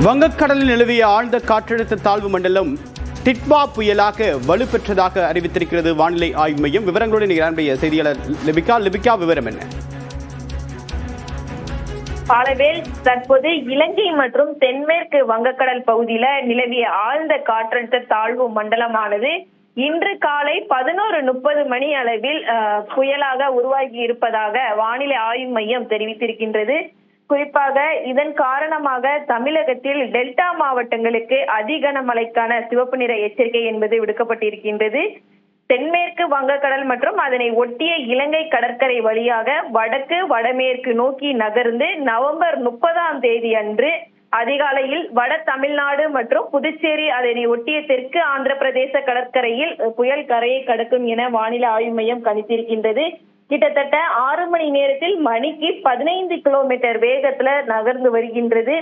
வங்கக்கடலில் நிலவிய ஆழ்ந்த காற்றழுத்த தாழ்வு மண்டலம் டிட்வா புயலாக வலுப்பெற்றதாக அறிவித்திருக்கிறது வானிலை ஆய்வு மையம். விவரங்களுடன் நம்முடைய செய்தியாளர் லிபிகா விவரம் என்ன? பாலவேல், தற்போது இலங்கை மற்றும் தென்மேற்கு வங்கக்கடல் பகுதியில நிலவிய ஆழ்ந்த காற்றழுத்த தாழ்வு மண்டலமானது இன்று காலை 11:30 மணி அளவில் புயலாக உருவாகி இருப்பதாக வானிலை ஆய்வு மையம் தெரிவித்திருக்கின்றது. குறிப்பாக இதன் காரணமாக தமிழகத்தில் டெல்டா மாவட்டங்களுக்கு அதிகனமழைக்கான சிவப்பு நிற எச்சரிக்கை என்பது விடுக்கப்பட்டிருக்கின்றது. தென்மேற்கு வங்கக்கடல் மற்றும் அதனை ஒட்டிய இலங்கை கடற்கரை வழியாக வடக்கு வடமேற்கு நோக்கி நகர்ந்து நவம்பர் 30 அன்று அதிகாலையில் வட தமிழ்நாடு மற்றும் புதுச்சேரி அதனை ஒட்டிய தெற்கு ஆந்திர பிரதேச கடற்கரையில் புயல் கரையை கடக்கும் என வானிலை ஆய்வு மையம் கணித்திருக்கின்றது. கிட்டத்தட்ட 6 மணி நேரத்தில் மணிக்கு 15 கிலோமீட்டர் வேகத்துல நகர்ந்து வருகின்றது.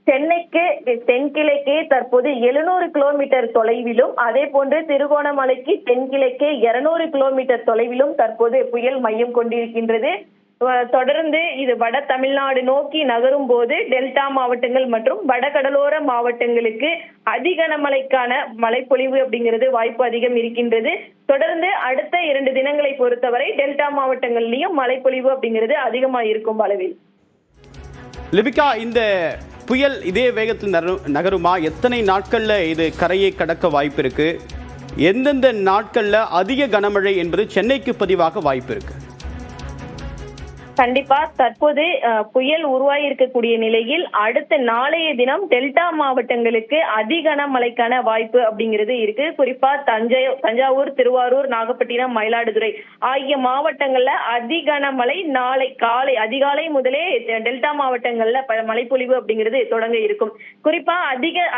சென்னைக்கு தென்கிழக்கே தற்போது 700 கிலோமீட்டர் தொலைவிலும், அதே போன்று திருகோணமலைக்கு தென்கிழக்கே 200 கிலோமீட்டர் தொலைவிலும் தற்போது புயல் மையம் கொண்டிருக்கின்றது. தொடர்ந்து இது வட தமிழ்நாடு நோக்கி நகரும் போது டெல்டா மாவட்டங்கள் மற்றும் வடகடலோர மாவட்டங்களுக்கு அதிகனமழைக்கான மழைப்பொழிவு அப்படிங்கிறது வாய்ப்பு அதிகம் இருக்கின்றது. தொடர்ந்து அடுத்த 2 தினங்களை பொறுத்தவரை டெல்டா மாவட்டங்கள்லயும் மழைப்பொழிவு அப்படிங்கிறது அதிகமா இருக்கும். அளவில் லிபிகா, இந்த புயல் இதே வேகத்தில் நகருமா? எத்தனை நாட்கள்ல இது கரையை கடக்க வாய்ப்பு இருக்கு? எந்தெந்த நாட்கள்ல அதிக கனமழை என்பது சென்னைக்கு பதிவாக வாய்ப்பு இருக்கு? கண்டிப்பா தற்போது புயல் உருவாகி இருக்கக்கூடிய நிலையில் அடுத்த நாளைய தினம் டெல்டா மாவட்டங்களுக்கு அதிகனமழைக்கான வாய்ப்பு அப்படிங்கிறது இருக்கு. குறிப்பா தஞ்சாவூர், திருவாரூர், நாகப்பட்டினம், மயிலாடுதுறை ஆகிய மாவட்டங்கள்ல அதிகனமழை நாளை காலை அதிகாலை முதலே டெல்டா மாவட்டங்கள்ல மழைப்பொழிவு அப்படிங்கிறது தொடங்க இருக்கும். குறிப்பா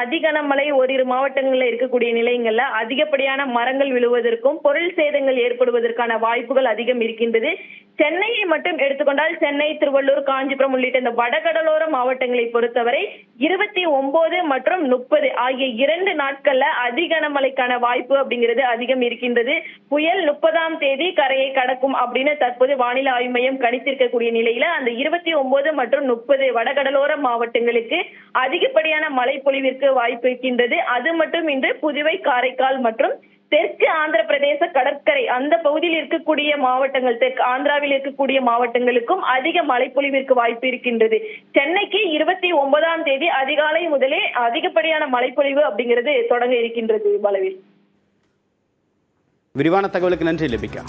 அதிகனமழை ஓரிரு மாவட்டங்கள்ல இருக்கக்கூடிய நிலையங்கள்ல அதிகப்படியான மரங்கள் விழுவதற்கும் பொருள் சேதங்கள் ஏற்படுவதற்கான வாய்ப்புகள் அதிகம் இருக்கின்றது. சென்னையை மட்டும் எடுத்துக்கொண்டால் சென்னை, திருவள்ளூர், காஞ்சிபுரம் உள்ளிட்ட இந்த வடகடலோர மாவட்டங்களை பொறுத்தவரை 29 மற்றும் 30 ஆகிய 2 நாட்கள்ல அதிகனமழைக்கான வாய்ப்பு அப்படிங்கிறது அதிகம் இருக்கின்றது. புயல் 30 கரையை கடக்கும் அப்படின்னு தற்போது வானிலை ஆய்வு மையம் கணித்திருக்கக்கூடிய நிலையில அந்த 29 மற்றும் 30 வடகடலோர மாவட்டங்களுக்கு அதிகப்படியான மழை பொழிவிற்கு வாய்ப்பு இருக்கின்றது. அது மட்டுமின்றி புதுவை, காரைக்கால் மற்றும் தெற்கு ஆந்திர பிரதேச கடற்கரை அந்த பகுதியில் இருக்கக்கூடிய மாவட்டங்கள், தெற்கு ஆந்திராவில் இருக்கக்கூடிய மாவட்டங்களுக்கும் அதிக மழைப்பொழிவிற்கு வாய்ப்பு இருக்கின்றது. சென்னைக்கு 29 அதிகாலை முதலே அதிகப்படியான மழைப்பொழிவு அப்படிங்கிறது தொடங்க இருக்கின்றது. பலவில் விரிவான தகவலுக்கு நன்றி லிபிகா.